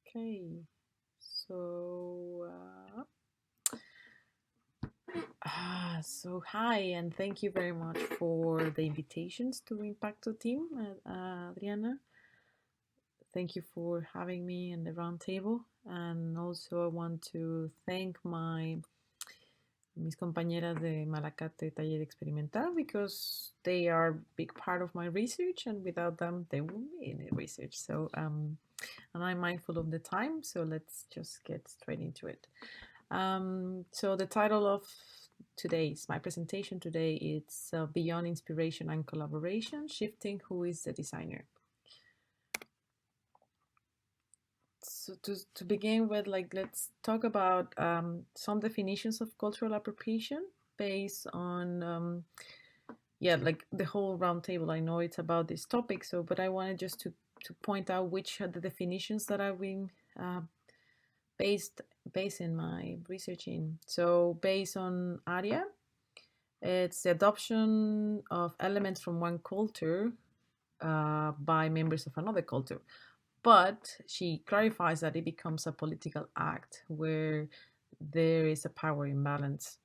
Okay, so so hi, and thank you very much for the invitations to Impacto team, Adriana. Thank you for having me in the roundtable, and also I want to thank mis compañeras de Malacate Taller Experimental because they are a big part of my research, and without them, there wouldn't be any research. So, and I'm mindful of the time, so let's just get straight into it. So the title of my presentation today, it's Beyond Inspiration and Collaboration, Shifting Who is the Designer. So to begin with, let's talk about some definitions of cultural appropriation based on like the whole roundtable. I know it's about this topic, but I wanted just to point out which are the definitions that I've been based in my research in. So based on ARIA, it's the adoption of elements from one culture by members of another culture. But she clarifies that it becomes a political act where there is a power imbalance.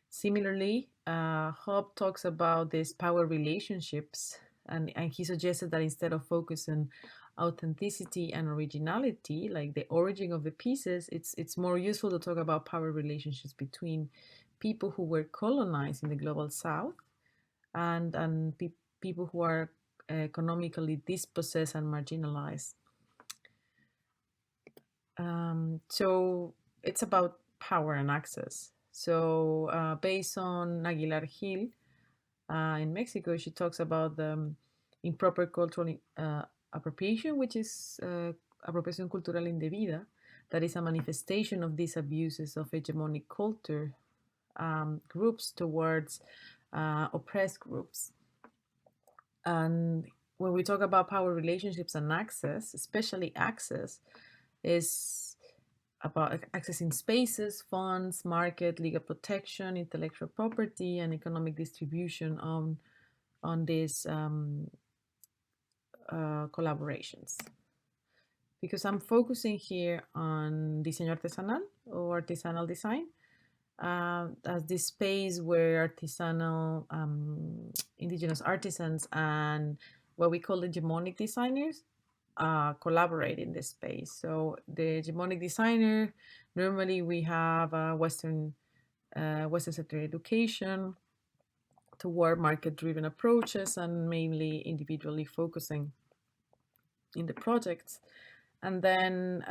Similarly, Hobbes talks about these power relationships, and he suggested that instead of focusing authenticity and originality, like the origin of the pieces, it's more useful to talk about power relationships between people who were colonized in the global south and people who are economically dispossessed and marginalized. So it's about power and access. So based on Aguilar Gil in Mexico, she talks about the improper cultural appropriation, which is appropriación cultural indebida, that is a manifestation of these abuses of hegemonic culture groups towards oppressed groups. And when we talk about power relationships and access, especially access, is about accessing spaces, funds, market, legal protection, intellectual property, and economic distribution on these collaborations. Because I'm focusing here on diseño artesanal or artisanal design, as this space where artisanal indigenous artisans and what we call hegemonic designers collaborate in this space. So the hegemonic designer, normally we have Western sector education toward market-driven approaches and mainly individually focusing in the projects. And then,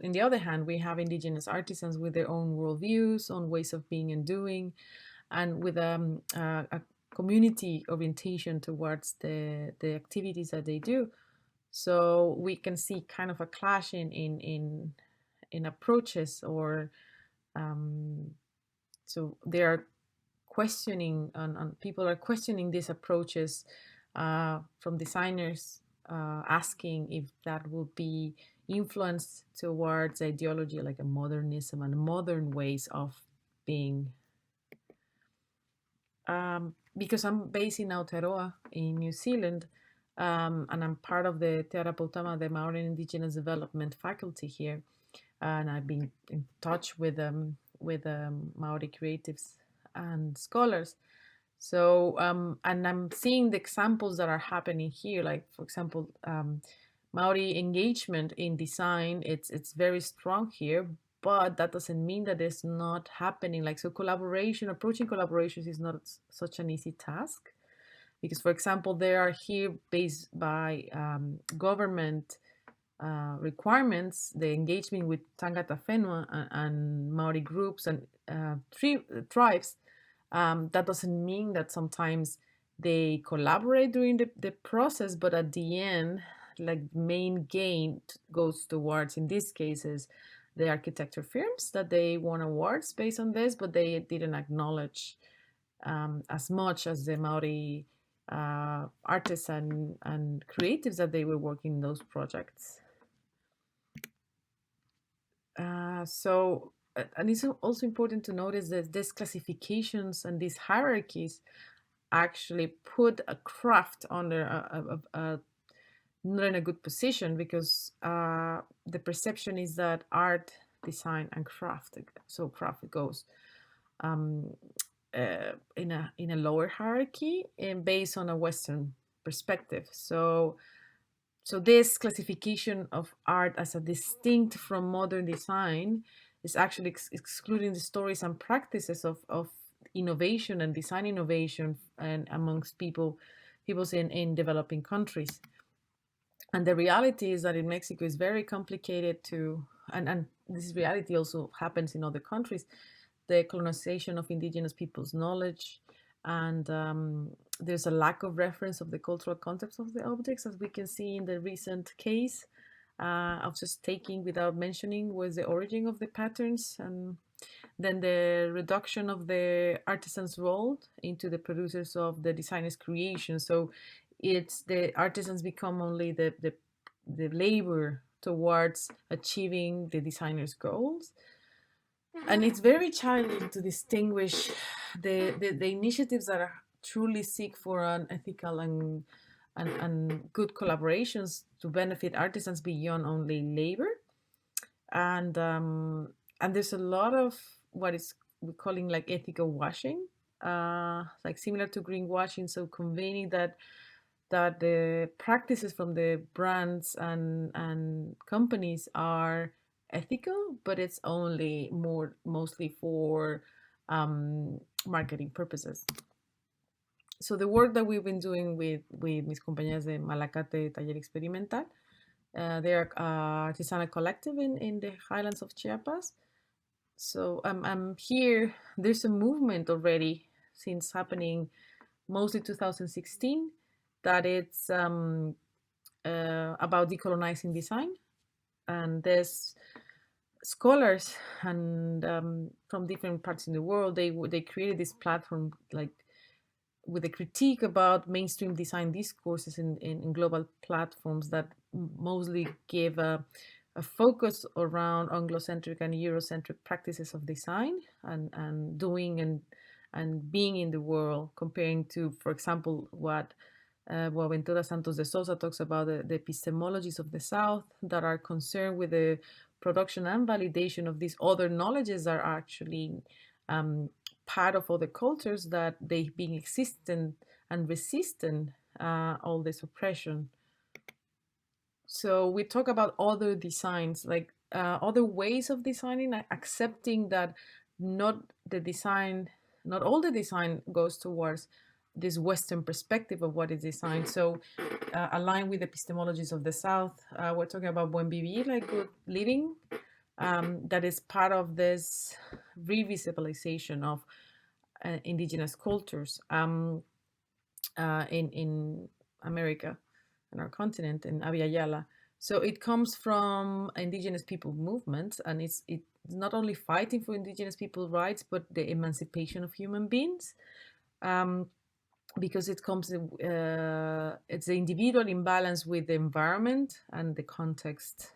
in the other hand, we have indigenous artisans with their own worldviews, own ways of being and doing, and with a community orientation towards the activities that they do. So we can see kind of a clash in approaches, or so they are questioning, and people are questioning these approaches from designers, asking if that will be influenced towards ideology like a modernism and modern ways of being. Because I'm based in Aotearoa in New Zealand, and I'm part of the Te Arapautama, the Maori Indigenous Development faculty here, and I've been in touch with Maori creatives and scholars. So, and I'm seeing the examples that are happening here, like for example, Maori engagement in design. It's very strong here, but that doesn't mean that it's not happening. Like, so approaching collaborations is not such an easy task, because for example, they are here based by government requirements, the engagement with Tangata Whenua and Maori groups and tribes. That doesn't mean that sometimes they collaborate during the process, but at the end, like, main gain goes towards, in these cases, the architecture firms that they won awards based on this, but they didn't acknowledge as much as the Maori artists and creatives that they were working in those projects. And it's also important to notice that these classifications and these hierarchies actually put a craft under not in a good position because the perception is that art, design, and craft, so craft goes um, in a lower hierarchy and based on a Western perspective. So this classification of art as a distinct from modern design is actually excluding the stories and practices of innovation and design innovation and amongst peoples in developing countries. And the reality is that in Mexico is very complicated to, and this reality also happens in other countries, the colonization of indigenous people's knowledge, and there's a lack of reference of the cultural context of the objects, as we can see in the recent case of just taking without mentioning was the origin of the patterns, and then the reduction of the artisan's role into the producers of the designer's creation. So it's the artisans become only the labor towards achieving the designer's goals. And it's very challenging to distinguish the initiatives that are truly seek for an ethical and good collaborations to benefit artisans beyond only labor. And there's a lot of what is we're calling like ethical washing, like similar to greenwashing, so conveying that the practices from the brands and companies are ethical, but it's only mostly for marketing purposes. So the work that we've been doing with mis compañeras de Malacate Taller Experimental, they are artisanal collective in the highlands of Chiapas. So I'm here. There's a movement already since happening mostly 2016 that it's about decolonizing design, and there's scholars and from different parts in the world. They created this platform like with a critique about mainstream design discourses in global platforms that mostly give a focus around Anglocentric and Eurocentric practices of design and doing and being in the world, comparing to, for example, what Boaventura Santos de Sousa talks about the epistemologies of the South that are concerned with the production and validation of these other knowledges that are actually part of other cultures that they've been existent and resistant all this oppression. So we talk about other designs, like other ways of designing, accepting that not the design, not all the design goes towards this Western perspective of what is design. So aligned with epistemologies of the South, we're talking about buen vivir, like good living, that is part of this revisibilization of indigenous cultures in America, in our continent, in Abya Yala. So it comes from indigenous people movements, and it's not only fighting for indigenous people rights, but the emancipation of human beings. Because it comes, it's the individual imbalance with the environment and the context,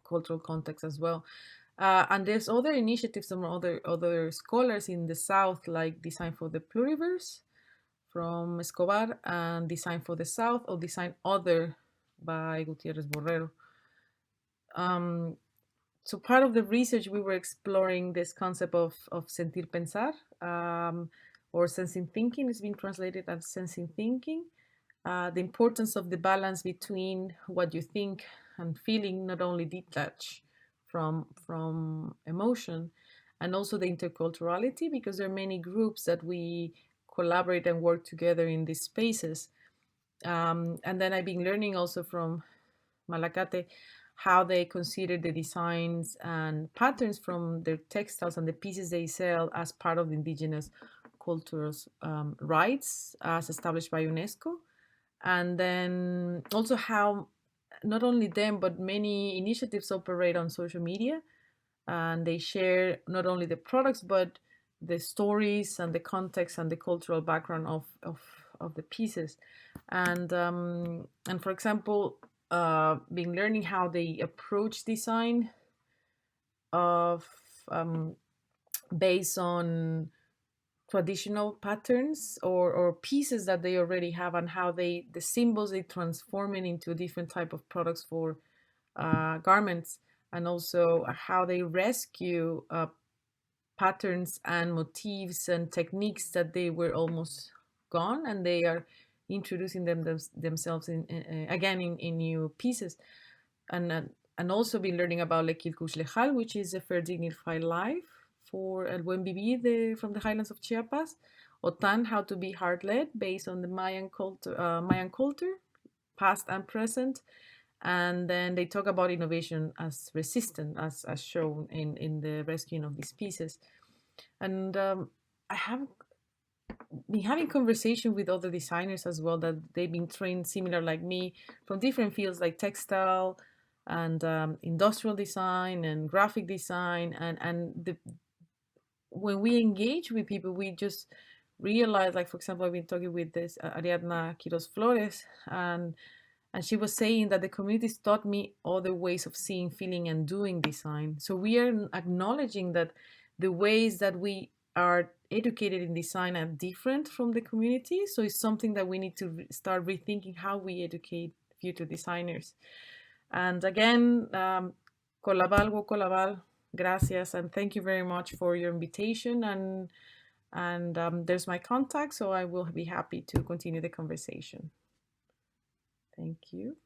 cultural context as well. And there's other initiatives from other scholars in the South, like Design for the Pluriverse from Escobar, and Design for the South or Design Other by Gutierrez Borrero. So part of the research, we were exploring this concept of sentir pensar, or sensing thinking. It's been translated as sensing thinking. The importance of the balance between what you think and feeling, not only detached from emotion, and also the interculturality, because there are many groups that we collaborate and work together in these spaces. And then I've been learning also from Malacate how they consider the designs and patterns from their textiles and the pieces they sell as part of the indigenous cultures' rights as established by UNESCO. And then also how not only them, but many initiatives operate on social media, and they share not only the products, but the stories and the context and the cultural background of the pieces. And for example, been learning how they approach design of based on traditional patterns or pieces that they already have, and how the symbols they transform it into different type of products for garments, and also how they rescue patterns and motifs and techniques that they were almost gone, and they are introducing themselves again in new pieces. And also been learning about Lequilcush Lejal, which is a fair dignified life for El Buen Vivir from the highlands of Chiapas. Otan, how to be heart-led, based on the Mayan culture, past and present. And then they talk about innovation as resistant, as shown in the rescuing of these pieces. And I have been having conversation with other designers as well, that they've been trained similar like me from different fields like textile and industrial design and graphic design, when we engage with people, we just realize, like, for example, I've been talking with this Ariadna Quiros Flores, and she was saying that the communities taught me other ways of seeing, feeling, and doing design. So we are acknowledging that the ways that we are educated in design are different from the community. So it's something that we need to start rethinking how we educate future designers. And again, Colabal, Colabal, gracias, and thank you very much for your invitation. And there's my contact, so I will be happy to continue the conversation. Thank you.